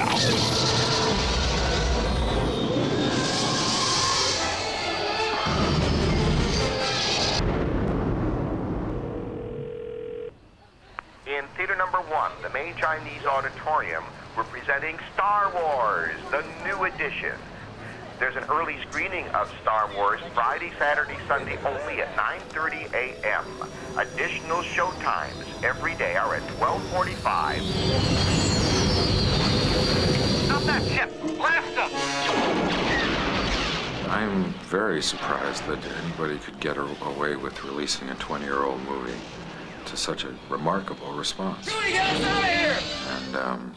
now. In theater number 1, the May Chinese Auditorium, we're presenting Star Wars, the new edition. There's an early screening of Star Wars Friday, Saturday, Sunday only at 9:30 a.m. Additional show times every day are at 12:45. Stop that ship! Blast them! I'm very surprised that anybody could get away with releasing a 20-year-old movie to such a remarkable response. Julie, get us out of here! And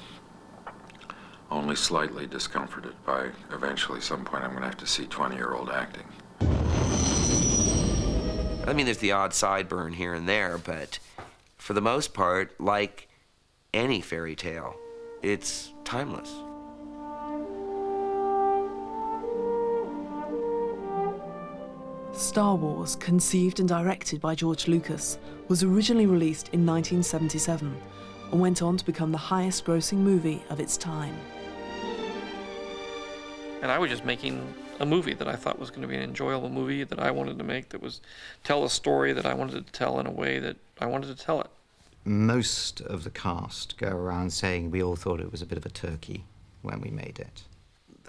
only slightly discomforted by eventually some point I'm going to have to see 20-year-old acting. I mean, there's the odd sideburn here and there, but for the most part, like any fairy tale, it's timeless. Star Wars, conceived and directed by George Lucas, was originally released in 1977 and went on to become the highest-grossing movie of its time. And I was just making a movie that I thought was going to be an enjoyable movie that I wanted to make, that was tell a story that I wanted to tell in a way that I wanted to tell it. Most of the cast go around saying we all thought it was a bit of a turkey when we made it.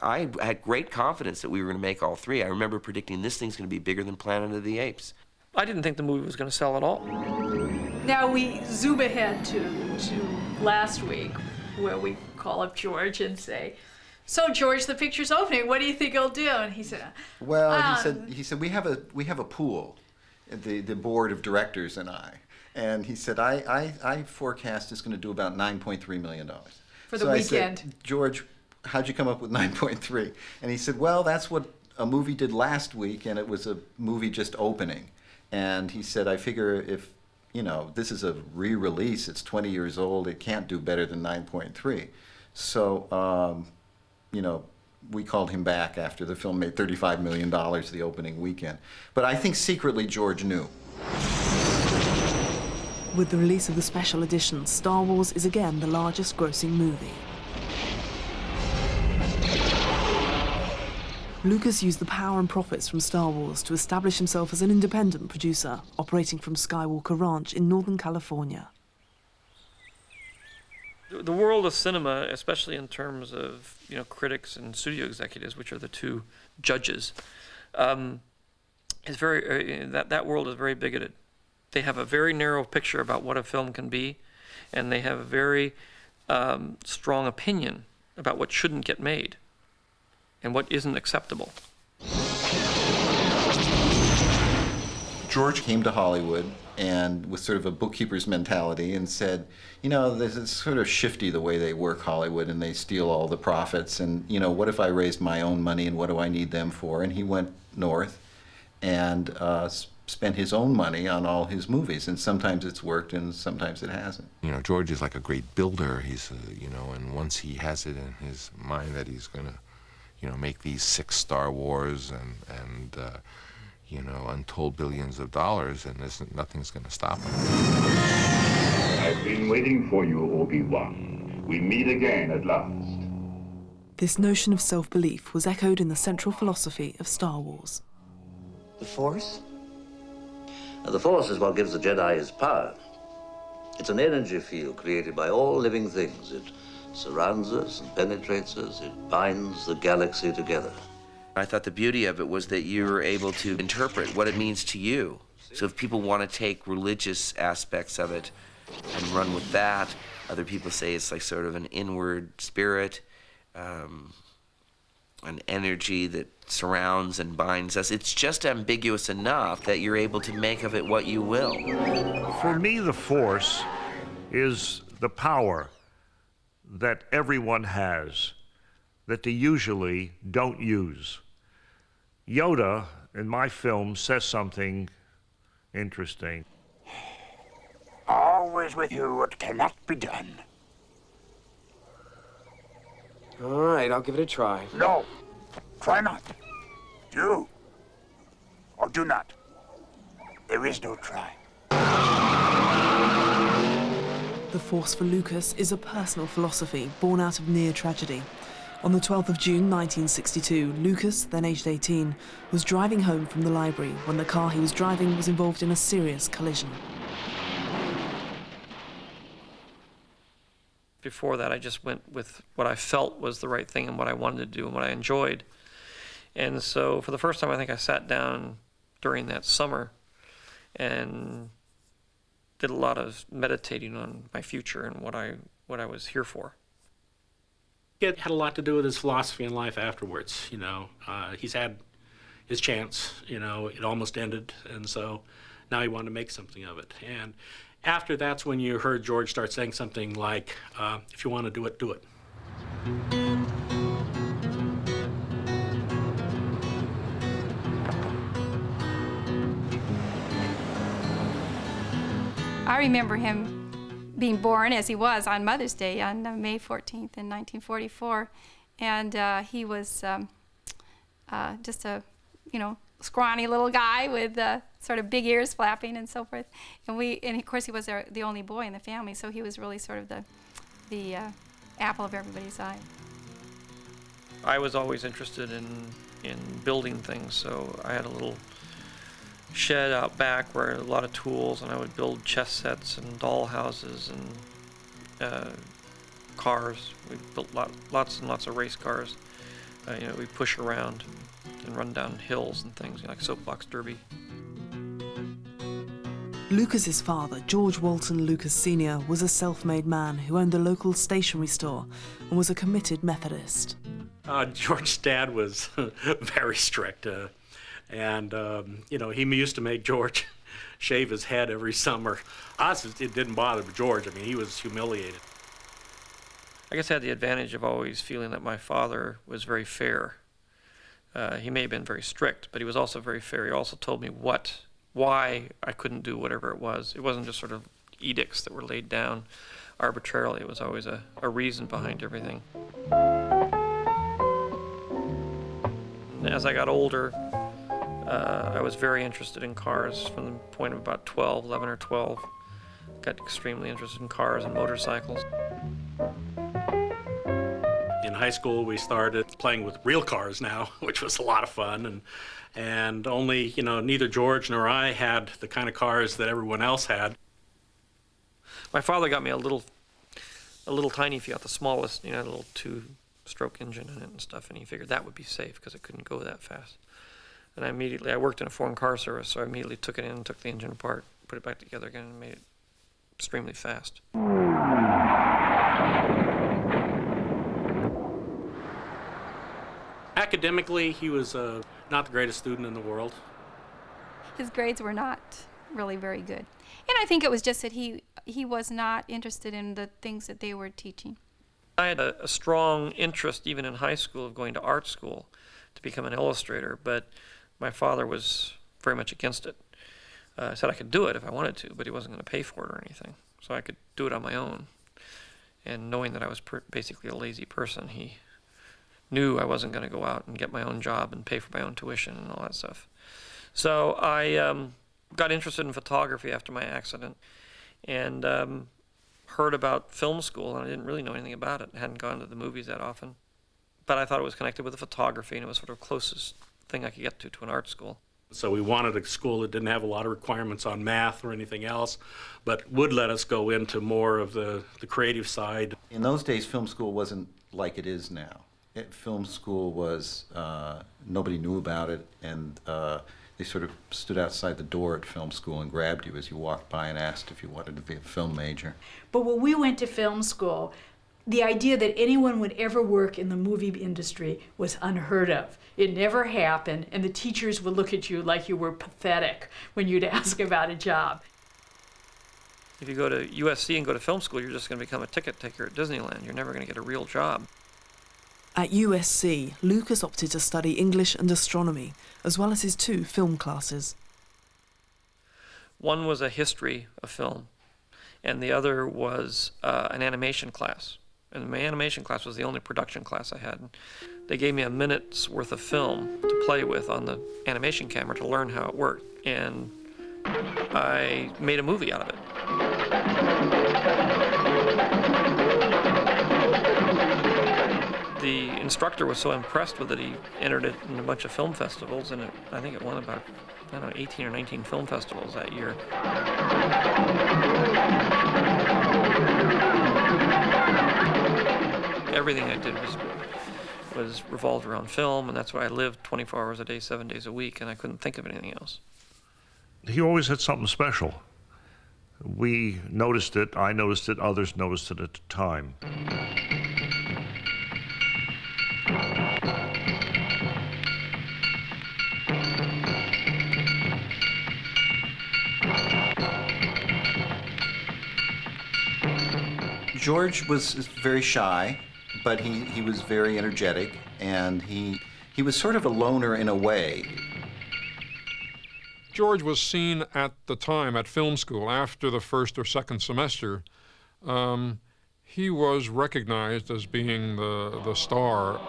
I had great confidence that we were going to make all three. I remember predicting this thing's going to be bigger than Planet of the Apes. I didn't think the movie was going to sell at all. Now we zoom ahead to last week, where we call up George and say, "So George, the picture's opening. What do you think it'll do?" And he said, "Well, he said we have a pool, the board of directors and I." And he said, I forecast it's going to do about $9.3 million. For the weekend. I said, "George, how'd you come up with 9.3?" And he said, "Well, that's what a movie did last week, and it was a movie just opening." And he said, "I figure if, this is a re-release, it's 20 years old, it can't do better than 9.3. So, we called him back after the film made $35 million the opening weekend. But I think secretly George knew. With the release of the special edition, Star Wars is again the largest grossing movie. Lucas used the power and profits from Star Wars to establish himself as an independent producer, operating from Skywalker Ranch in Northern California. The world of cinema, especially in terms of critics and studio executives, which are the two judges, is very that world is very bigoted. They have a very narrow picture about what a film can be, and they have a very strong opinion about what shouldn't get made and what isn't acceptable. George came to Hollywood and with sort of a bookkeeper's mentality and said, this is sort of shifty the way they work Hollywood, and they steal all the profits, and what if I raised my own money and what do I need them for? And he went north and spent his own money on all his movies, and sometimes it's worked and sometimes it hasn't. George is like a great builder. He's, and once he has it in his mind that he's going to, make these 6 Star Wars and untold billions of dollars, and nothing's going to stop him. I've been waiting for you, Obi-Wan. We meet again at last. This notion of self-belief was echoed in the central philosophy of Star Wars. The Force? The Force is what gives the Jedi his power. It's an energy field created by all living things. It surrounds us and penetrates us. It binds the galaxy together. I thought the beauty of it was that you were able to interpret what it means to you. So if people want to take religious aspects of it and run with that, other people say it's like sort of an inward spirit, an energy that surrounds and binds us. It's just ambiguous enough that you're able to make of it what you will. For me, the Force is the power that everyone has that they usually don't use. Yoda, in my film, says something interesting. Always with you, it cannot be done. All right, I'll give it a try. No, try not. Do or do not. There is no try. The Force for Lucas is a personal philosophy born out of near tragedy. On the 12th of June 1962, Lucas, then aged 18, was driving home from the library when the car he was driving was involved in a serious collision. Before that, I just went with what I felt was the right thing and what I wanted to do and what I enjoyed. And so for the first time, I think I sat down during that summer and did a lot of meditating on my future and what I was here for. It had a lot to do with his philosophy in life afterwards. You know, he's had his chance. You know, it almost ended, and so now he wanted to make something of it. And after that's when you heard George start saying something like, "If you want to do it, do it." I remember him being born as he was on Mother's Day on May 14th in 1944, and he was just a, scrawny little guy with sort of big ears flapping and so forth. And of course he was the only boy in the family, so he was really sort of the apple of everybody's eye. I was always interested in building things, so I had a little shed out back where a lot of tools, and I would build chess sets and doll houses and cars. We built lots and lots of race cars. We push around and run down hills and things, like soapbox derby. Lucas's father, George Walton Lucas Sr., was a self-made man who owned a local stationery store and was a committed Methodist. George's dad was very strict. And he used to make George shave his head every summer. Us, it didn't bother George. I mean, he was humiliated. I guess I had the advantage of always feeling that my father was very fair. He may have been very strict, but he was also very fair. He also told me why I couldn't do whatever it was. It wasn't just sort of edicts that were laid down arbitrarily. It was always a reason behind everything. As I got older, I was very interested in cars from the point of about 11 or 12. Got extremely interested in cars and motorcycles. In high school, we started playing with real cars now, which was a lot of fun. And only, neither George nor I had the kind of cars that everyone else had. My father got me a little tiny Fiat, the smallest, a little 2-stroke engine in it and stuff, and he figured that would be safe because it couldn't go that fast. And I worked in a foreign car service, so I immediately took it in, took the engine apart, put it back together again, and made it extremely fast. Academically, he was not the greatest student in the world. His grades were not really very good. And I think it was just that he was not interested in the things that they were teaching. I had a strong interest, even in high school, of going to art school to become an illustrator, but my father was very much against it. Said I could do it if I wanted to, but he wasn't going to pay for it or anything. So I could do it on my own. And knowing that I was basically a lazy person, he knew I wasn't going to go out and get my own job and pay for my own tuition and all that stuff. So I got interested in photography after my accident and heard about film school, and I didn't really know anything about it. I hadn't gone to the movies that often. But I thought it was connected with the photography, and it was sort of the closest thing I could get to an art school. So we wanted a school that didn't have a lot of requirements on math or anything else, but would let us go into more of the creative side. In those days, film school wasn't like it is now. Film school was, nobody knew about it, and they sort of stood outside the door at film school and grabbed you as you walked by and asked if you wanted to be a film major. But when we went to film school, the idea that anyone would ever work in the movie industry was unheard of. It never happened, and the teachers would look at you like you were pathetic when you'd ask about a job. If you go to USC and go to film school, you're just going to become a ticket taker at Disneyland. You're never going to get a real job. At USC, Lucas opted to study English and astronomy, as well as his 2 film classes. One was a history of film, and the other was an animation class. And my animation class was the only production class I had. They gave me a minute's worth of film to play with on the animation camera to learn how it worked. And I made a movie out of it. The instructor was so impressed with it, he entered it in a bunch of film festivals, and I think it won about, I don't know, 18 or 19 film festivals that year. Everything I did was revolved around film, and that's why I lived 24 hours a day, 7 days a week, and I couldn't think of anything else. He always had something special. We noticed it, I noticed it, others noticed it at the time. George was very shy, but he was very energetic, and he was sort of a loner in a way. George was seen at the time at film school after the first or second semester. He was recognized as being the star.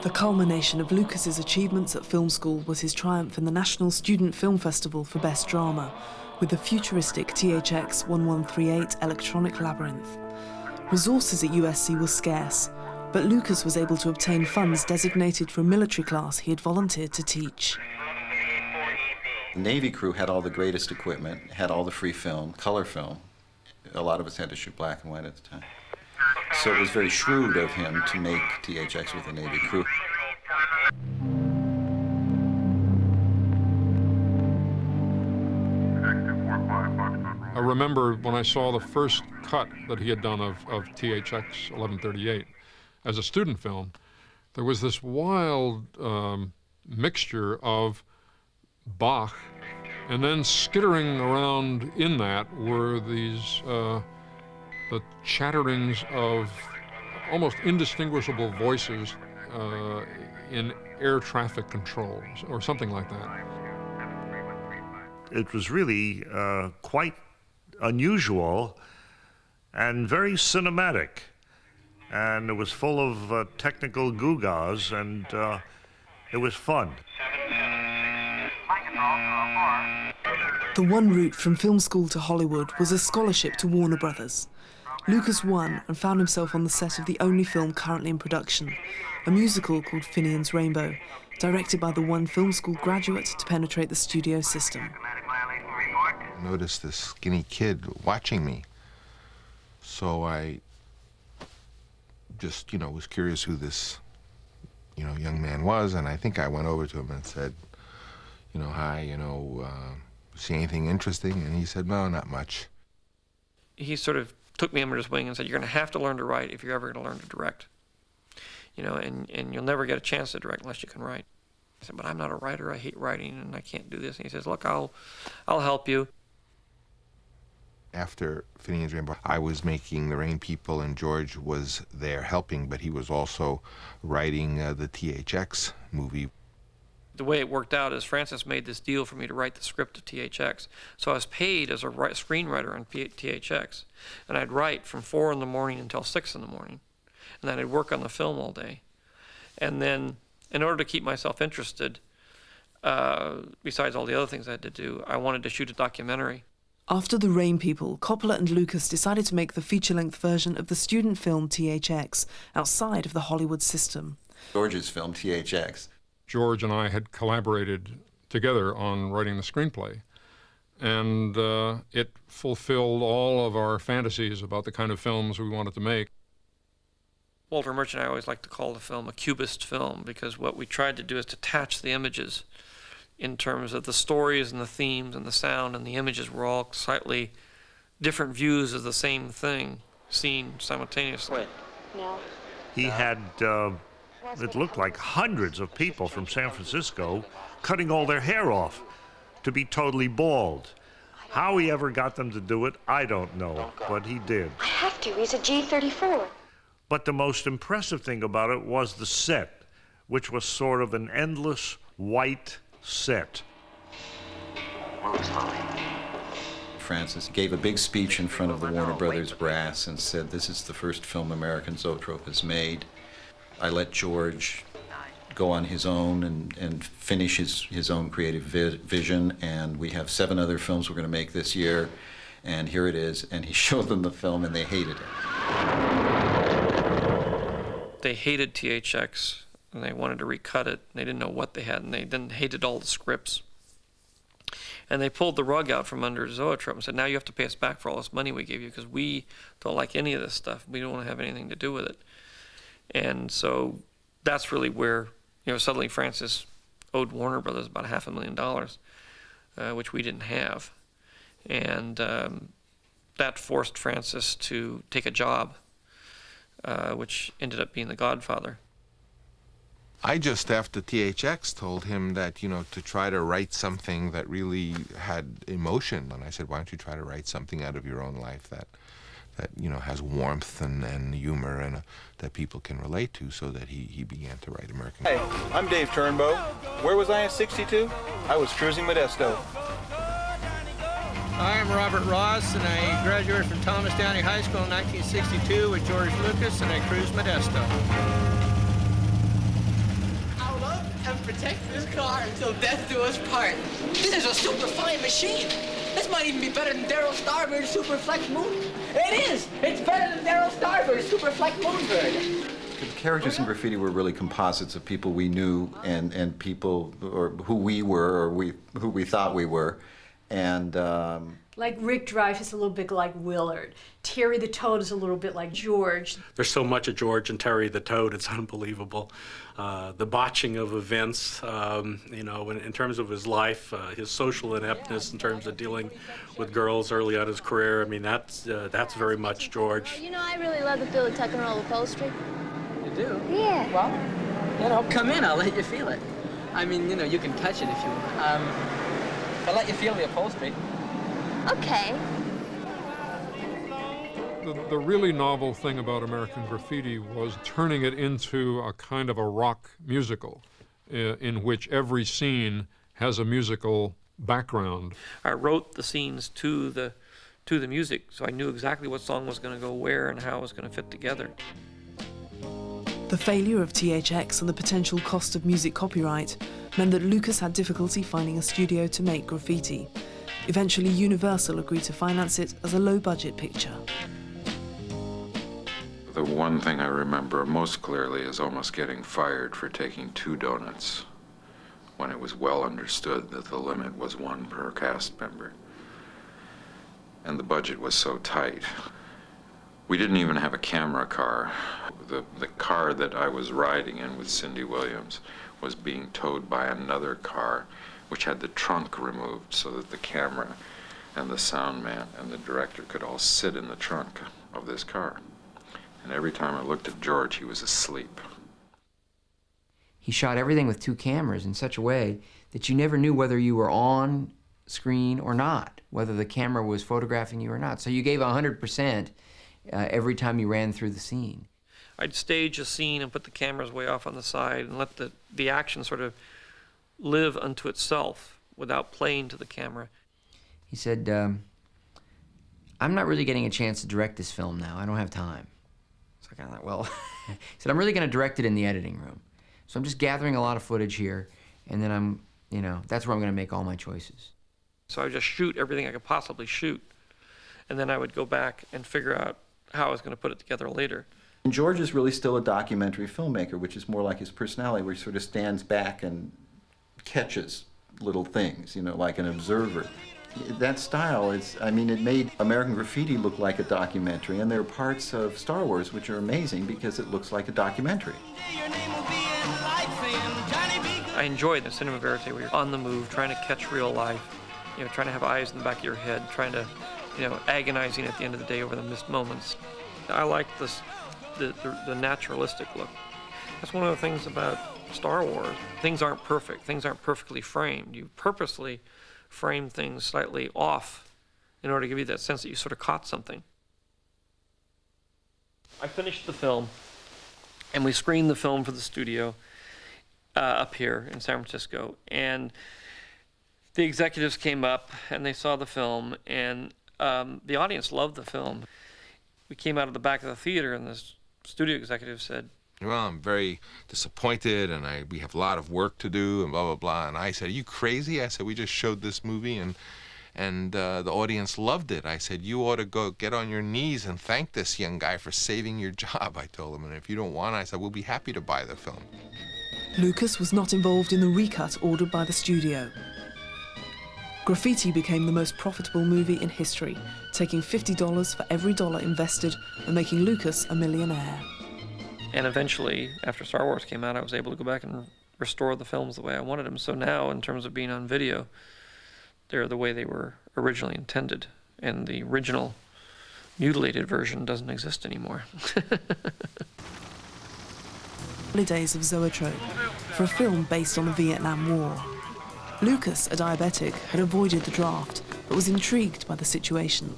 The culmination of Lucas's achievements at film school was his triumph in the National Student Film Festival for Best Drama, with the futuristic THX 1138 Electronic Labyrinth. Resources at USC were scarce, but Lucas was able to obtain funds designated for a military class he had volunteered to teach. The Navy crew had all the greatest equipment, had all the free film, color film. A lot of us had to shoot black and white at the time. So it was very shrewd of him to make THX with the Navy crew. I remember when I saw the first cut that he had done of THX 1138 as a student film, there was this wild mixture of Bach, and then skittering around in that were these the chatterings of almost indistinguishable voices in air traffic control or something like that. It was really quite unusual and very cinematic, and it was full of technical gewgaws, and it was fun. The one route from film school to Hollywood was a scholarship to Warner Brothers. Lucas won and found himself on the set of the only film currently in production, a musical called Finian's Rainbow, directed by the one film school graduate to penetrate the studio system. I noticed this skinny kid watching me, so I just, was curious who this, young man was, and I think I went over to him and said, hi, see anything interesting? And he said, no, not much. He sort of took me under his wing and said, you're going to have to learn to write if you're ever going to learn to direct. And you'll never get a chance to direct unless you can write. I said, but I'm not a writer. I hate writing, and I can't do this. And he says, look, I'll help you. After Finian's Rainbow, I was making The Rain People, and George was there helping, but he was also writing the THX movie. The way it worked out is Francis made this deal for me to write the script of THX. So I was paid as a screenwriter on THX. And I'd write from 4 in the morning until 6 in the morning. And then I'd work on the film all day. And then, in order to keep myself interested, besides all the other things I had to do, I wanted to shoot a documentary. After The Rain People, Coppola and Lucas decided to make the feature-length version of the student film THX outside of the Hollywood system. George's film, THX. George and I had collaborated together on writing the screenplay, and it fulfilled all of our fantasies about the kind of films we wanted to make. Walter Murch and I always like to call the film a cubist film, because what we tried to do is detach the images in terms of the stories and the themes and the sound, and the images were all slightly different views of the same thing seen simultaneously. He had, it looked like hundreds of people from San Francisco cutting all their hair off to be totally bald. How he ever got them to do it, I don't know, but he did. I have to. He's a G34. But the most impressive thing about it was the set, which was sort of an endless white set. Francis gave a big speech in front of the Warner Brothers brass and said, this is the first film American Zoetrope has made. I let George go on his own and finish his own creative vision, and we have 7 other films we're going to make this year, and here it is. And he showed them the film, and they hated it. they hated THX and they wanted to recut it. They didn't know what they had, and they then hated all the scripts. And they pulled the rug out from under Zoetrope and said, now you have to pay us back for all this money we gave you because we don't like any of this stuff. We don't want to have anything to do with it. And so that's really where, suddenly Francis owed Warner Brothers about $500,000, which we didn't have. And that forced Francis to take a job, which ended up being The Godfather. I just, after THX, told him that, to try to write something that really had emotion. And I said, why don't you try to write something out of your own life that has warmth and humor and that people can relate to, so that he began to write American. Hey, I'm Dave Turnbow. Where was I in '62? I was cruising Modesto. I'm Robert Ross, and I graduated from Thomas Downey High School in 1962 with George Lucas, and I cruised Modesto. And protect this car until death do us part. This is a super fine machine. This might even be better than Daryl Starbird's Superflex Moon. It is! It's better than Daryl Starbird's Superflex Moonbird. The characters in graffiti were really composites of people we knew and people or who we were or who we thought we were. And like Rick Dreyfuss, a little bit like Willard. Terry the Toad is a little bit like George. There's so much of George and Terry the Toad, it's unbelievable. The botching of events, in terms of his life, his social ineptness in terms of dealing with girls early on in his career, I mean, that's very much George. I really love the feel of tuck and roll upholstery. You do? Yeah. Well, come in, I'll let you feel it. I mean, you can touch it if you want. I'll let you feel the upholstery. Okay. The really novel thing about American Graffiti was turning it into a kind of a rock musical in which every scene has a musical background. I wrote the scenes to the music, so I knew exactly what song was going to go where and how it was going to fit together. The failure of THX and the potential cost of music copyright meant that Lucas had difficulty finding a studio to make Graffiti. Eventually, Universal agreed to finance it as a low-budget picture. The one thing I remember most clearly is almost getting fired for taking 2 donuts when it was well understood that the limit was 1 per cast member. And the budget was so tight. We didn't even have a camera car. The car that I was riding in with Cindy Williams was being towed by another car, which had the trunk removed so that the camera and the sound man and the director could all sit in the trunk of this car. And every time I looked at George, he was asleep. He shot everything with 2 cameras in such a way that you never knew whether you were on screen or not, whether the camera was photographing you or not. So you gave 100% every time you ran through the scene. I'd stage a scene and put the cameras way off on the side and let the action sort of live unto itself without playing to the camera. He said, I'm not really getting a chance to direct this film now. I don't have time. So I kind of thought, well, he said, I'm really going to direct it in the editing room. So I'm just gathering a lot of footage here, and then that's where I'm going to make all my choices. So I would just shoot everything I could possibly shoot, and then I would go back and figure out how I was going to put it together later. And George is really still a documentary filmmaker, which is more like his personality, where he sort of stands back and catches little things, like an observer. That style it made American Graffiti look like a documentary, and there are parts of Star Wars which are amazing because it looks like a documentary. I enjoyed the cinema verite where you're on the move, trying to catch real life, trying to have eyes in the back of your head, trying to, agonizing at the end of the day over the missed moments. I like the naturalistic look. That's one of the things about Star Wars. Things aren't perfect. Things aren't perfectly framed. You purposely frame things slightly off in order to give you that sense that you sort of caught something. I finished the film, and we screened the film for the studio up here in San Francisco. And the executives came up, and they saw the film, and the audience loved the film. We came out of the back of the theater, and the studio executive said, well, I'm very disappointed, and we have a lot of work to do, and blah, blah, blah. And I said, are you crazy? I said, we just showed this movie, and And the audience loved it. I said, you ought to go get on your knees and thank this young guy for saving your job, I told him. And if you don't want it, I said, we'll be happy to buy the film. Lucas was not involved in the recut ordered by the studio. Graffiti became the most profitable movie in history, taking $50 for every dollar invested and making Lucas a millionaire. And eventually, after Star Wars came out, I was able to go back and restore the films the way I wanted them. So now, in terms of being on video, they're the way they were originally intended. And the original mutilated version doesn't exist anymore. Early days of Zoetrope for a film based on the Vietnam War. Lucas, a diabetic, had avoided the draft, but was intrigued by the situation.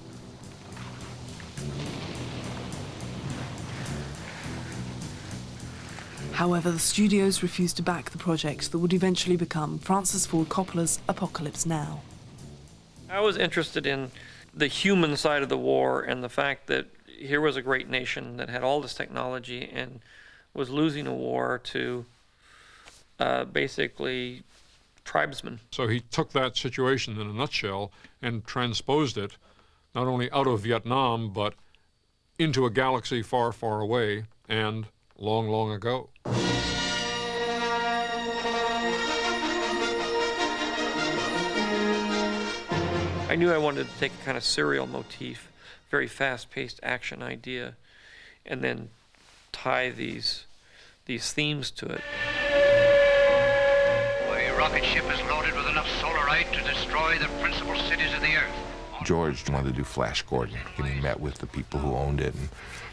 However, the studios refused to back the project that would eventually become Francis Ford Coppola's Apocalypse Now. I was interested in the human side of the war and the fact that here was a great nation that had all this technology and was losing a war to basically tribesmen. So he took that situation in a nutshell and transposed it not only out of Vietnam, but into a galaxy far, far away and long, long ago. I knew I wanted to take a kind of serial motif, very fast-paced action idea, and then tie these themes to it. A rocket ship is loaded with enough solarite to destroy the principal cities of the Earth. George wanted to do Flash Gordon, and he met with the people who owned it, and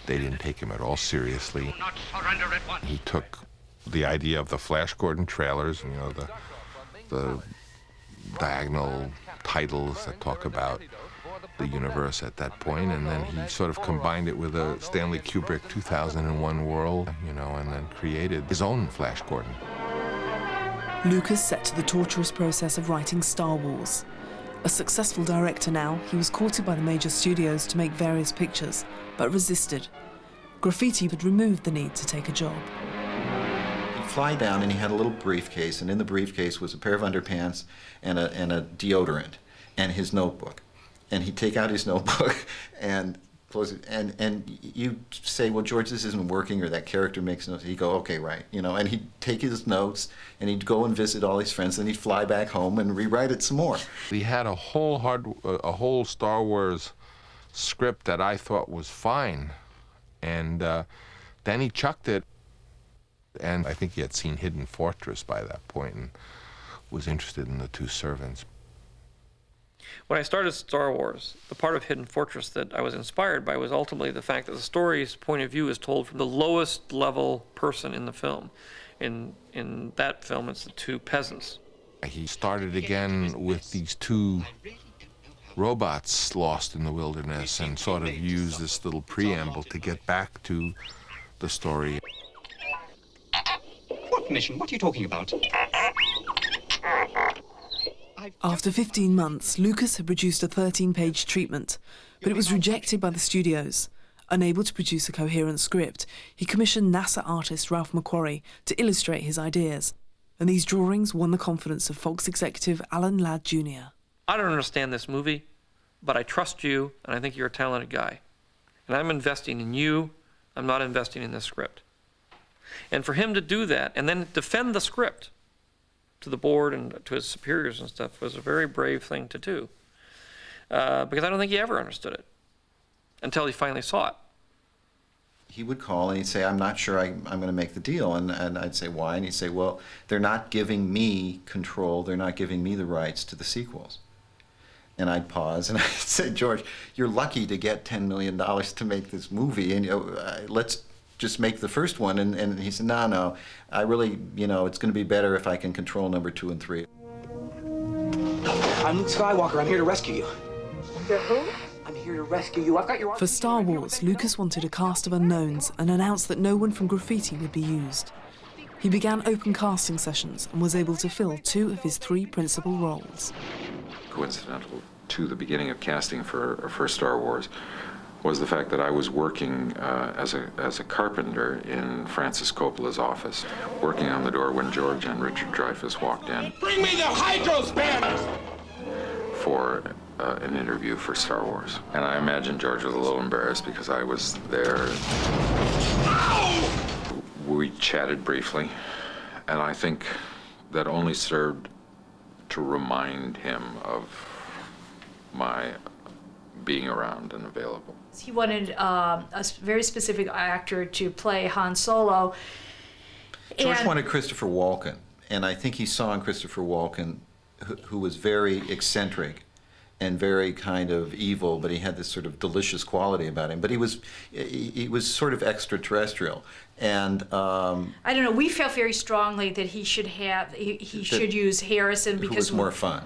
they didn't take him at all seriously. Do not surrender at once. He took the idea of the Flash Gordon trailers, you know, the diagonal titles that talk about the universe at that point, and then he sort of combined it with a Stanley Kubrick 2001 world, you know, and then created his own Flash Gordon. Lucas set to the torturous process of writing Star Wars. A successful director now, he was courted by the major studios to make various pictures, but resisted. Graffiti had removed the need to take a job. He'd fly down and he had a little briefcase, and in the briefcase was a pair of underpants and a deodorant and his notebook. And he'd take out his notebook and close it, and you say, well, George, this isn't working, or that character makes notes. He'd go, okay, right, you know, and he'd take his notes and he'd go and visit all his friends, and he'd fly back home and rewrite it some more. He had a whole Star Wars script that I thought was fine, and then he chucked it, and I think he had seen Hidden Fortress by that point and was interested in The Two Servants. When I started Star Wars, the part of Hidden Fortress that I was inspired by was ultimately the fact that the story's point of view is told from the lowest level person in the film. In that film, it's the two peasants. He started again with these two robots lost in the wilderness and sort of used this little preamble to get back to the story. What mission? What are you talking about? After 15 months, Lucas had produced a 13-page treatment, but it was rejected by the studios. Unable to produce a coherent script, he commissioned NASA artist Ralph McQuarrie to illustrate his ideas, and these drawings won the confidence of Fox executive Alan Ladd Jr. I don't understand this movie, but I trust you, and I think you're a talented guy. And I'm investing in you, I'm not investing in this script. And for him to do that, and then defend the script to the board and to his superiors and stuff, was a very brave thing to do. Because I don't think he ever understood it until he finally saw it. He would call and he'd say, I'm not sure I'm going to make the deal. And I'd say, why? And he'd say, well, they're not giving me control. They're not giving me the rights to the sequels. And I'd pause and I'd say, George, you're lucky to get $10 million to make this movie. And let's just make the first one. And he said, no, I really, it's going to be better if I can control number 2 and 3. I'm Luke Skywalker. I'm here to rescue you. You're who? I'm here to rescue you. I've got your... For Star Wars, Lucas wanted a cast of unknowns and announced that no one from Graffiti would be used. He began open casting sessions and was able to fill 2 of his 3 principal roles. Coincidental to the beginning of casting for Star Wars was the fact that I was working as a carpenter in Francis Coppola's office, working on the door when George and Richard Dreyfuss walked in. Bring me the hydro spanners! for an interview for Star Wars. And I imagine George was a little embarrassed because I was there. We chatted briefly, and I think that only served to remind him of my being around and available. He wanted a very specific actor to play Han Solo. George wanted Christopher Walken, and I think he saw in Christopher Walken, who was very eccentric and very kind of evil, but he had this sort of delicious quality about him. But he was sort of extraterrestrial, and I don't know. We felt very strongly that he should have he should use Harrison because who was more fun.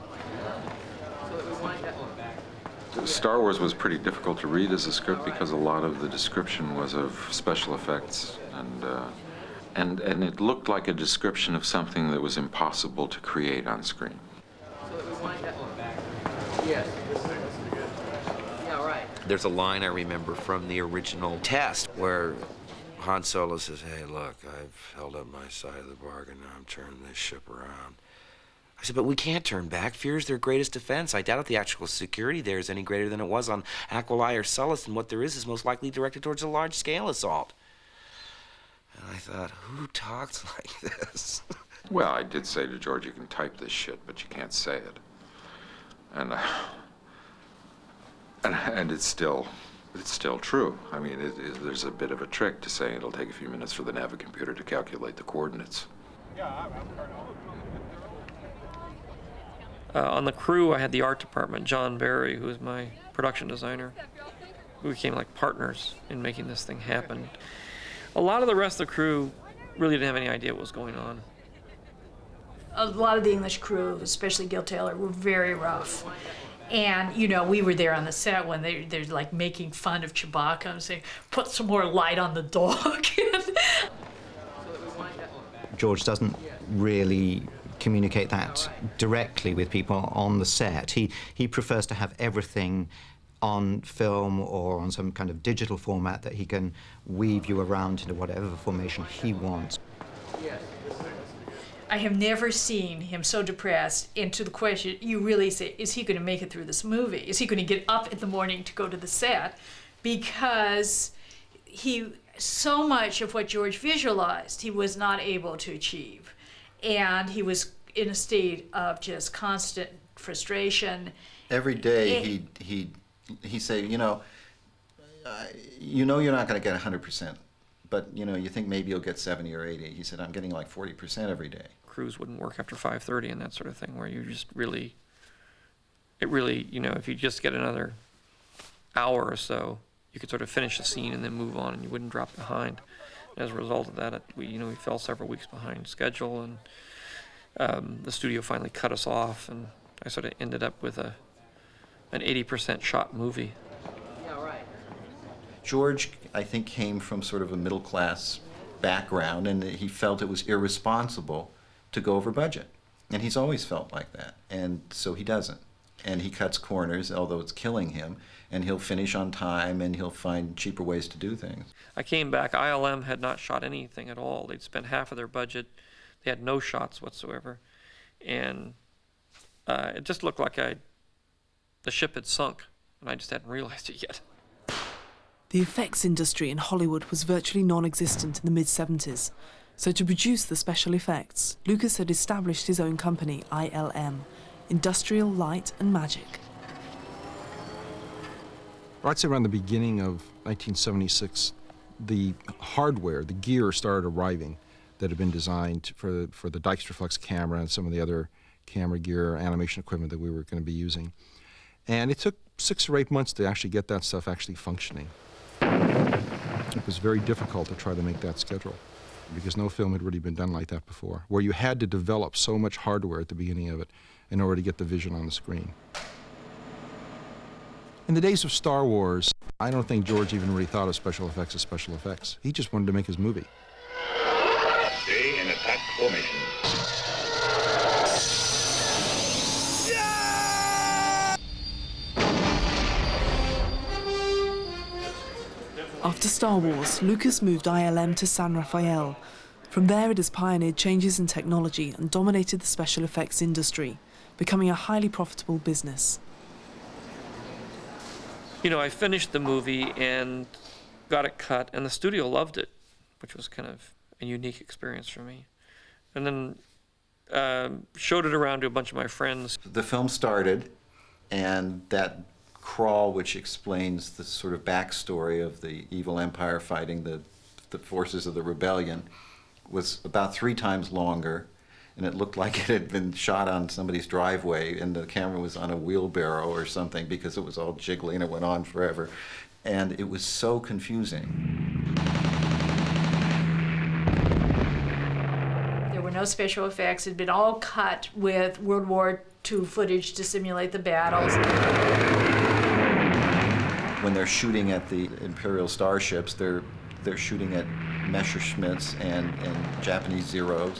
Star Wars was pretty difficult to read as a script because a lot of the description was of special effects, and it looked like a description of something that was impossible to create on screen. There's a line I remember from the original test where Han Solo says, "Hey, look, I've held up my side of the bargain. Now I'm turning this ship around." I said, "But we can't turn back. Fear is their greatest defense. I doubt if the actual security there is any greater than it was on Aquilai or Sullust, and what there is most likely directed towards a large-scale assault." And I thought, who talks like this? Well, I did say to George, you can type this shit, but you can't say it. And it's still true. I mean, there's a bit of a trick to saying it'll take a few minutes for the Navicomputer to calculate the coordinates. On the crew, I had the art department, John Barry, who was my production designer. We became like partners in making this thing happen. A lot of the rest of the crew really didn't have any idea what was going on. A lot of the English crew, especially Gil Taylor, were very rough. And, you know, we were there on the set when they're like making fun of Chewbacca and saying, "Put some more light on the dog." George doesn't really communicate that directly with people on the set. He prefers to have everything on film or on some kind of digital format that he can weave you around into whatever formation he wants. I have never seen him so depressed into the question, you really say, is he going to make it through this movie? Is he going to get up in the morning to go to the set? Because so much of what George visualized, he was not able to achieve. And he was in a state of just constant frustration. Every day he'd say, you know you're not going to get 100%, but you think maybe you'll get 70 or 80. He said, I'm getting like 40% every day. Crews wouldn't work after 5:30 and that sort of thing, where you just really, if you just get another hour or so, you could sort of finish the scene and then move on, and you wouldn't drop behind. As a result of that, we fell several weeks behind schedule, and the studio finally cut us off, and I sort of ended up with an 80% shot movie. George, I think, came from sort of a middle-class background, and he felt it was irresponsible to go over budget. And he's always felt like that, and so he doesn't. And he cuts corners, although it's killing him, and he'll finish on time, and he'll find cheaper ways to do things. I came back, ILM had not shot anything at all. They'd spent half of their budget. They had no shots whatsoever. And it just looked like the ship had sunk, and I just hadn't realized it yet. The effects industry in Hollywood was virtually non-existent in the mid-70s. So to produce the special effects, Lucas had established his own company, ILM, Industrial Light and Magic. I'd say around the beginning of 1976, the hardware, the gear started arriving that had been designed for the Dijkstraflex camera and some of the other camera gear, animation equipment that we were going to be using. And it took 6 or 8 months to actually get that stuff actually functioning. It was very difficult to try to make that schedule because no film had really been done like that before, where you had to develop so much hardware at the beginning of it in order to get the vision on the screen. In the days of Star Wars, I don't think George even really thought of special effects as special effects. He just wanted to make his movie. Stay in attack formation. After Star Wars, Lucas moved ILM to San Rafael. From there, it has pioneered changes in technology and dominated the special effects industry, becoming a highly profitable business. You know, I finished the movie and got it cut, and the studio loved it, which was kind of a unique experience for me. And then showed it around to a bunch of my friends. The film started, and that crawl, which explains the sort of backstory of the evil empire fighting the forces of the rebellion, was about 3 times longer, and it looked like it had been shot on somebody's driveway, and the camera was on a wheelbarrow or something, because it was all jiggly and it went on forever. And it was so confusing. There were no special effects. It had been all cut with World War II footage to simulate the battles. When they're shooting at the Imperial starships, they're shooting at Messerschmitts and Japanese Zeros.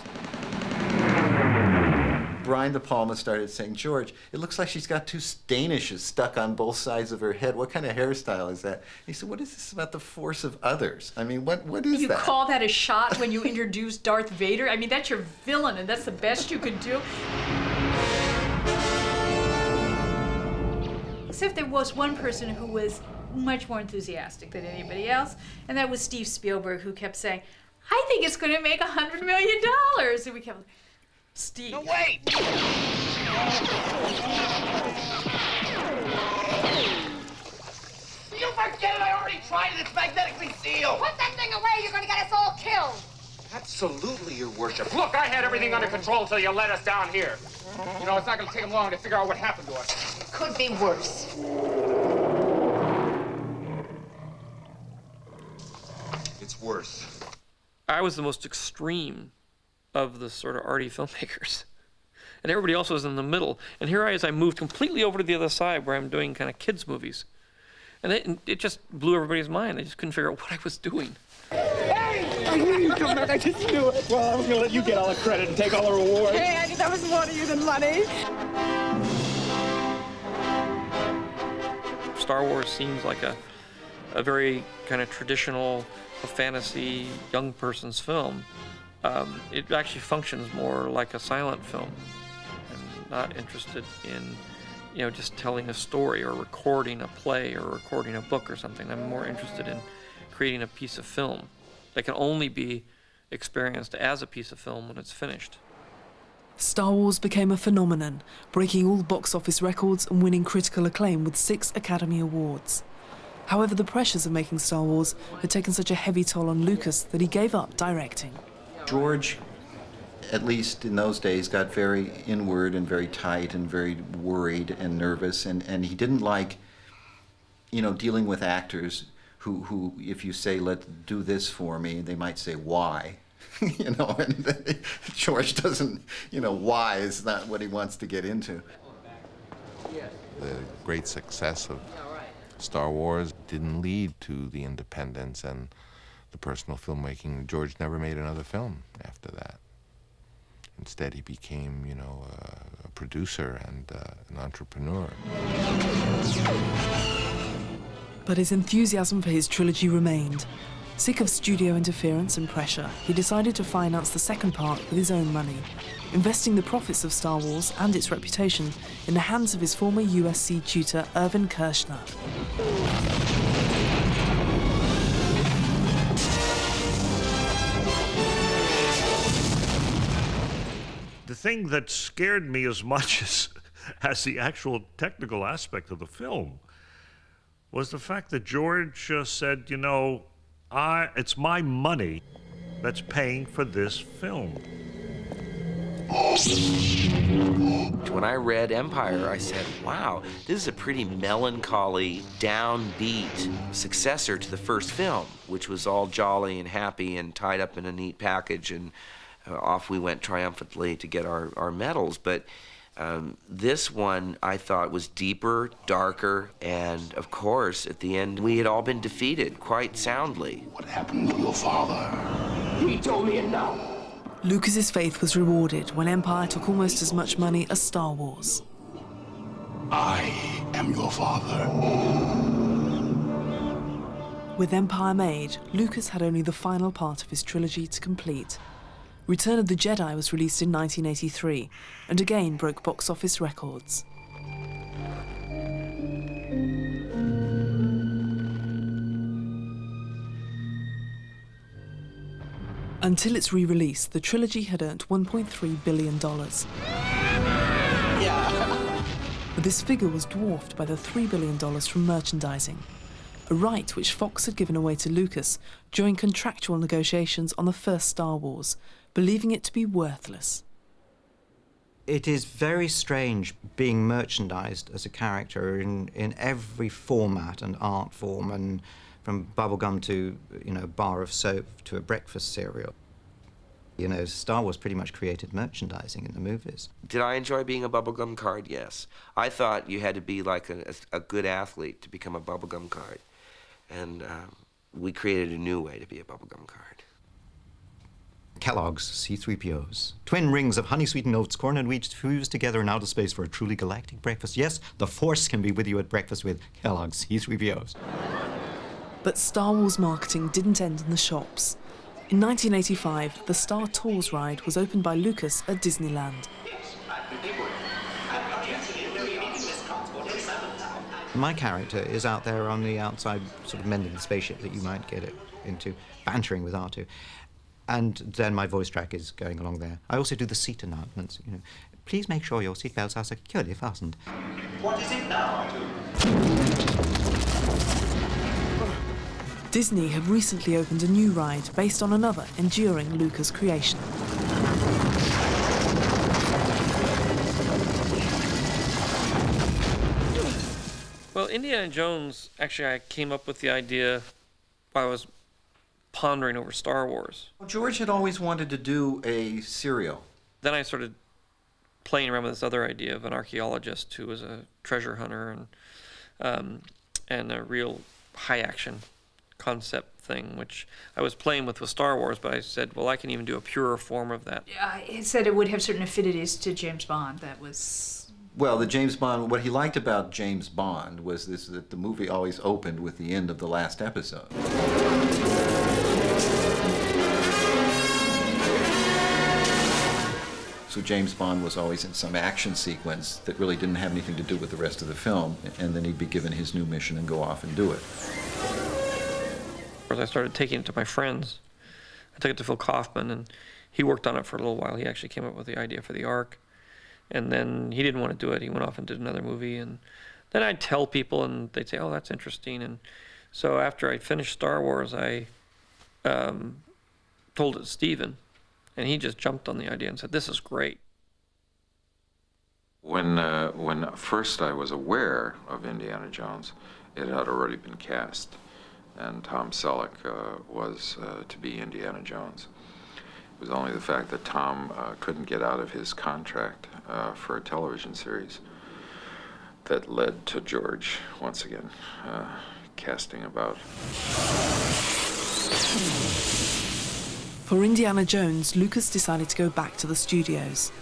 Brian De Palma started saying, "George, it looks like she's got 2 Danishes stuck on both sides of her head. What kind of hairstyle is that?" He said, "What is this about the force of others? I mean, what is you that?" You call that a shot when you introduce Darth Vader? I mean, that's your villain, and that's the best you could do. Except there was one person who was much more enthusiastic than anybody else, and that was Steve Spielberg, who kept saying, "I think it's going to make $100 million." And we kept, Steve. No, wait! You forget it! I already tried it! It's magnetically sealed! Put that thing away! You're gonna get us all killed! Absolutely, Your Worship. Look, I had everything under control until you let us down here. You know, it's not going to take them long to figure out what happened to us. It could be worse. It's worse. I was the most extreme of the sort of arty filmmakers. And everybody else was in the middle. And here I moved completely over to the other side where I'm doing kind of kids' movies. And it just blew everybody's mind. They just couldn't figure out what I was doing. Hey! I knew you'd come back. I just knew it. Well, I was going to let you get all the credit and take all the rewards. Hey, I knew that was more to you than money. Star Wars seems like a very kind of traditional, fantasy, young person's film. It actually functions more like a silent film. I'm not interested in, you know, just telling a story or recording a play or recording a book or something. I'm more interested in creating a piece of film that can only be experienced as a piece of film when it's finished. Star Wars became a phenomenon, breaking all box office records and winning critical acclaim with 6 Academy Awards. However, the pressures of making Star Wars had taken such a heavy toll on Lucas that he gave up directing. George, at least in those days, got very inward and very tight and very worried and nervous, and he didn't like, you know, dealing with actors who if you say, "Let's do this for me," they might say, "Why?" You know, and George doesn't, you know, why is not what he wants to get into. The great success of Star Wars didn't lead to the independence and the personal filmmaking. George never made another film after that. Instead, he became, you know, a producer and an entrepreneur. But his enthusiasm for his trilogy remained. Sick of studio interference and pressure, he decided to finance the second part with his own money, investing the profits of Star Wars and its reputation in the hands of his former USC tutor, Irvin Kershner. The thing that scared me as much as the actual technical aspect of the film was the fact that George said, you know, it's my money that's paying for this film. When I read Empire, I said, wow, this is a pretty melancholy, downbeat successor to the first film, which was all jolly and happy and tied up in a neat package, and off we went triumphantly to get our medals. But this one, I thought, was deeper, darker, and of course, at the end, we had all been defeated quite soundly. What happened to your father? He told me enough. Lucas's faith was rewarded when Empire took almost as much money as Star Wars. I am your father. With Empire made, Lucas had only the final part of his trilogy to complete. Return of the Jedi was released in 1983 and again broke box office records. Until its re-release, the trilogy had earned $1.3 billion. Yeah. But this figure was dwarfed by the $3 billion from merchandising, a right which Fox had given away to Lucas during contractual negotiations on the first Star Wars, believing it to be worthless. It is very strange being merchandised as a character in every format and art form, and from bubblegum to, a bar of soap to a breakfast cereal. Star Wars pretty much created merchandising in the movies. Did I enjoy being a bubblegum card? Yes. I thought you had to be like a good athlete to become a bubblegum card. And we created a new way to be a bubblegum card. Kellogg's C-3POs. Twin rings of honey-sweetened oats, corn and wheat fused together in outer space for a truly galactic breakfast. Yes, the Force can be with you at breakfast with Kellogg's C-3POs. But Star Wars marketing didn't end in the shops. In 1985, the Star Tours ride was opened by Lucas at Disneyland. My character is out there on the outside, sort of mending the spaceship that you might get it into, bantering with R2. And then my voice track is going along there. I also do the seat announcements, Please make sure your seatbelts are securely fastened. What is it now? Disney have recently opened a new ride based on another enduring Lucas creation. Well, Indiana Jones, actually, I came up with the idea while I was pondering over Star Wars. George had always wanted to do a serial. Then I started playing around with this other idea of an archaeologist who was a treasure hunter and a real high-action concept thing, which I was playing with Star Wars, but I said, well, I can even do a purer form of that. He said it would have certain affinities to James Bond. That was... Well, the James Bond, what he liked about James Bond was that the movie always opened with the end of the last episode. So James Bond was always in some action sequence that really didn't have anything to do with the rest of the film, and then he'd be given his new mission and go off and do it. I started taking it to my friends. I took it to Phil Kaufman, and he worked on it for a little while. He actually came up with the idea for the Ark, and then he didn't want to do it. He went off and did another movie, and then I'd tell people, and they'd say, oh, that's interesting. And so after I'd finished Star Wars, I told it to Steven, and he just jumped on the idea and said, this is great. When first I was aware of Indiana Jones, it had already been cast, and Tom Selleck was to be Indiana Jones. It was only the fact that Tom couldn't get out of his contract for a television series that led to George, once again, casting about. For Indiana Jones, Lucas decided to go back to the studios.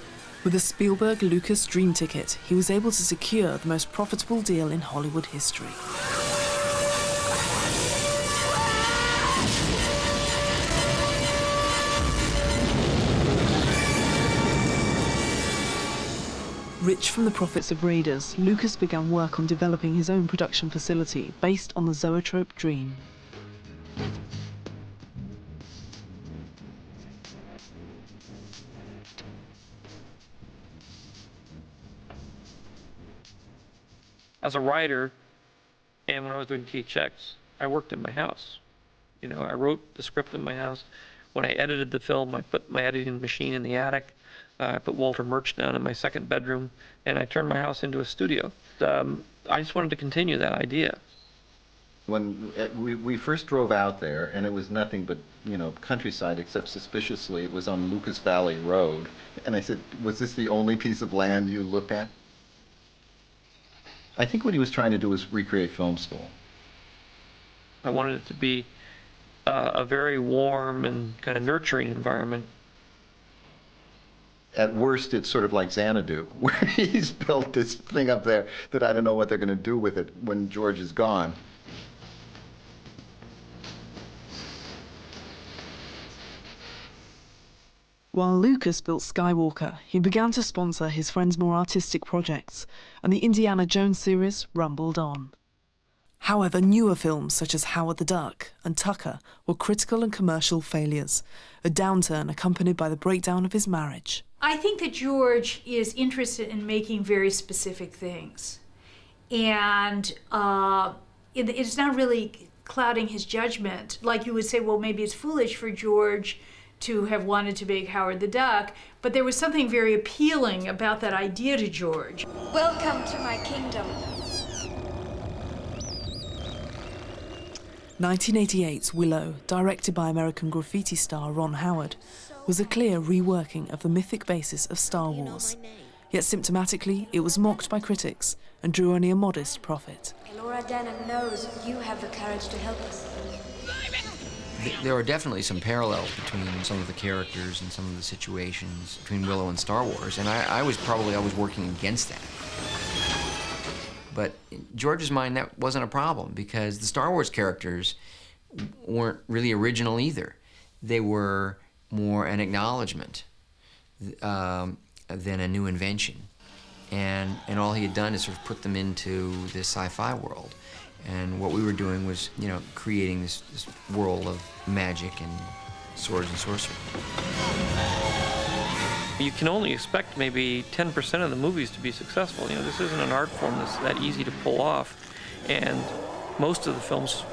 With a Spielberg-Lucas dream ticket, he was able to secure the most profitable deal in Hollywood history. Rich from the profits of Raiders, Lucas began work on developing his own production facility based on the Zoetrope dream. As a writer, and when I was doing THX, I worked in my house. I wrote the script in my house. When I edited the film, I put my editing machine in the attic. I put Walter Murch down in my second bedroom, and I turned my house into a studio. I just wanted to continue that idea. When we first drove out there, and it was nothing but, countryside, except suspiciously it was on Lucas Valley Road. And I said, was this the only piece of land you looked at? I think what he was trying to do was recreate film school. I wanted it to be a very warm and kind of nurturing environment. At worst, it's sort of like Xanadu, where he's built this thing up there that I don't know what they're going to do with it when George is gone. While Lucas built Skywalker, he began to sponsor his friends' more artistic projects, and the Indiana Jones series rumbled on. However, newer films such as Howard the Duck and Tucker were critical and commercial failures, a downturn accompanied by the breakdown of his marriage. I think that George is interested in making very specific things. And it's not really clouding his judgment. Like you would say, well, maybe it's foolish for George to have wanted to make Howard the Duck, but there was something very appealing about that idea to George. Welcome to my kingdom. 1988's Willow, directed by American Graffiti star Ron Howard, was a clear reworking of the mythic basis of Star Wars. Yet symptomatically, it was mocked by critics and drew only a modest profit. Laura Dana knows you have the courage to help us. There are definitely some parallels between some of the characters and some of the situations between Willow and Star Wars, and I was probably always working against that. But in George's mind, that wasn't a problem, because the Star Wars characters weren't really original either. They were more an acknowledgement than a new invention. And all he had done is sort of put them into this sci-fi world. And what we were doing was, you know, creating this world of magic and swords and sorcery. You can only expect maybe 10% of the movies to be successful. You know, this isn't an art form that's that easy to pull off. And most of the films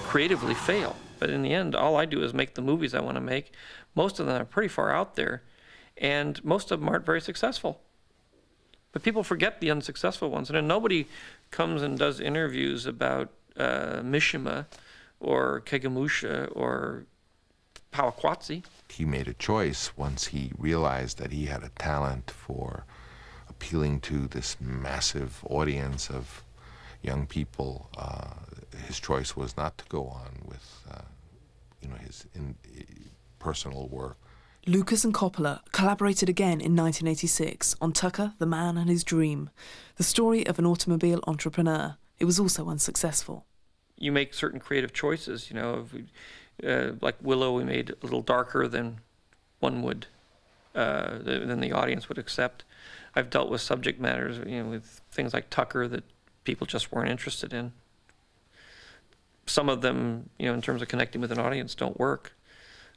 creatively fail. But in the end, all I do is make the movies I want to make. Most of them are pretty far out there, and most of them aren't very successful. But people forget the unsuccessful ones. And then nobody comes and does interviews about Mishima or Kegamusha or Pawakwatsi. He made a choice once he realized that he had a talent for appealing to this massive audience of young people. His choice was not to go on with, his personal work. Lucas and Coppola collaborated again in 1986 on Tucker, the Man and His Dream, the story of an automobile entrepreneur. It was also unsuccessful. You make certain creative choices, you know. Like Willow, we made a little darker than one would, than the audience would accept. I've dealt with subject matters, you know, with things like Tucker that people just weren't interested in. Some of them, you know, in terms of connecting with an audience, don't work.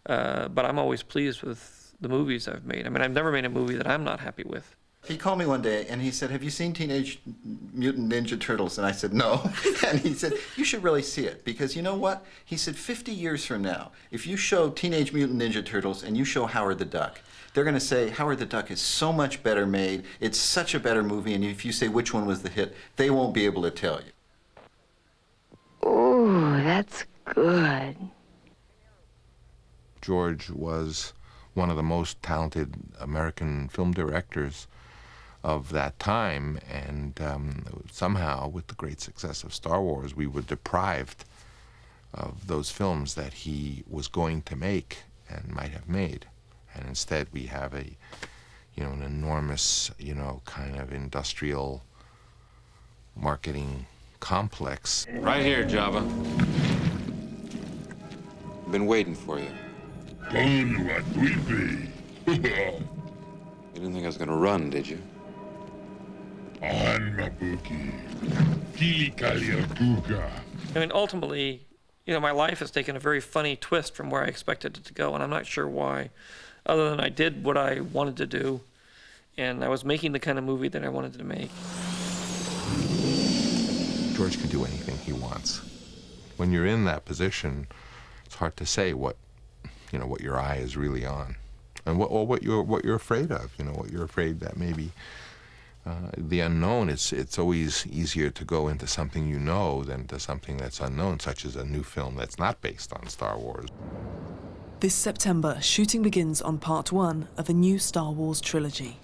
But I'm always pleased with the movies I've made. I mean, I've never made a movie that I'm not happy with. He called me one day and he said, "Have you seen Teenage Mutant Ninja Turtles?" And I said, "No." And he said, "You should really see it, because you know what?" He said, 50 years from now, if you show Teenage Mutant Ninja Turtles and you show Howard the Duck, they're going to say, Howard the Duck is so much better made, it's such a better movie, and if you say which one was the hit, they won't be able to tell you. Ooh, that's good. George was one of the most talented American film directors of that time, and somehow, with the great success of Star Wars, we were deprived of those films that he was going to make and might have made. And instead we have an enormous, kind of industrial marketing complex. Right here, Java. Been waiting for you. You didn't think I was gonna run, did you? I mean, ultimately, my life has taken a very funny twist from where I expected it to go, and I'm not sure why, other than I did what I wanted to do, and I was making the kind of movie that I wanted to make. George can do anything he wants. When you're in that position, it's hard to say what your eye is really on, and what you're afraid of. What you're afraid that maybe the unknown. It's always easier to go into something you know than to something that's unknown, such as a new film that's not based on Star Wars. This September, shooting begins on part 1 of a new Star Wars trilogy.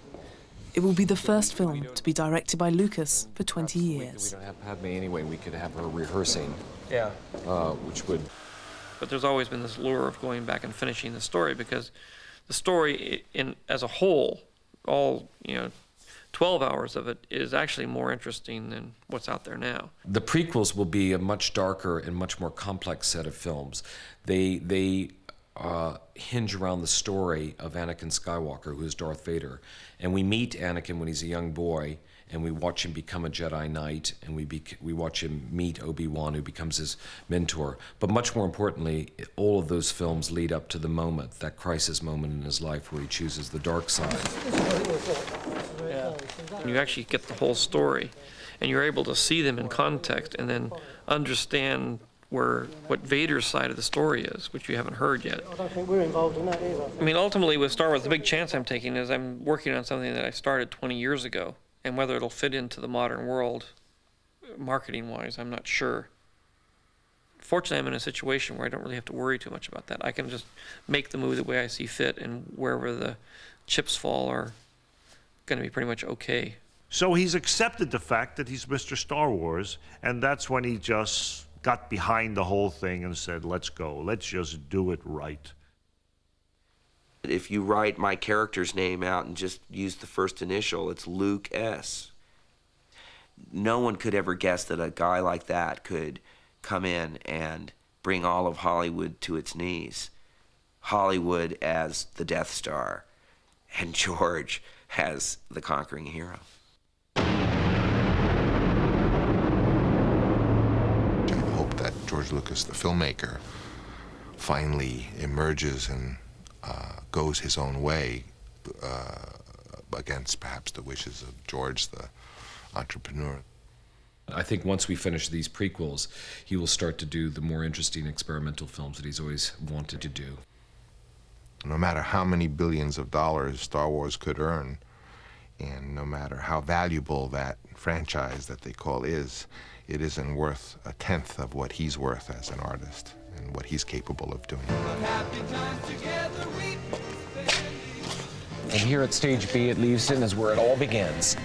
It will be the first film to be directed by Lucas for 20 years. We don't have Padme anyway. We could have her rehearsing. Yeah. Which would. But there's always been this lure of going back and finishing the story, because the story as a whole, all 12 hours of it, is actually more interesting than what's out there now. The prequels will be a much darker and much more complex set of films. They hinge around the story of Anakin Skywalker, who is Darth Vader. And we meet Anakin when he's a young boy, and we watch him become a Jedi Knight, and we watch him meet Obi-Wan, who becomes his mentor. But much more importantly, all of those films lead up to the moment, that crisis moment in his life where he chooses the dark side. You actually get the whole story, and you're able to see them in context and then understand what Vader's side of the story is, which you haven't heard yet. I don't think we're involved in that either. I mean, ultimately with Star Wars, the big chance I'm taking is I'm working on something that I started 20 years ago, and whether it'll fit into the modern world, marketing-wise, I'm not sure. Fortunately, I'm in a situation where I don't really have to worry too much about that. I can just make the movie the way I see fit, and wherever the chips fall are going to be pretty much okay. So he's accepted the fact that he's Mr. Star Wars, and that's when he just got behind the whole thing and said, let's go, let's just do it right. If you write my character's name out and just use the first initial, it's Luke S. No one could ever guess that a guy like that could come in and bring all of Hollywood to its knees. Hollywood as the Death Star, and George as the conquering hero. George Lucas, the filmmaker, finally emerges and goes his own way against perhaps the wishes of George, the entrepreneur. I think once we finish these prequels, he will start to do the more interesting experimental films that he's always wanted to do. No matter how many billions of dollars Star Wars could earn, and no matter how valuable that franchise that they call is, it isn't worth a tenth of what he's worth as an artist and what he's capable of doing. And here at Stage B at Leavesden is where it all begins.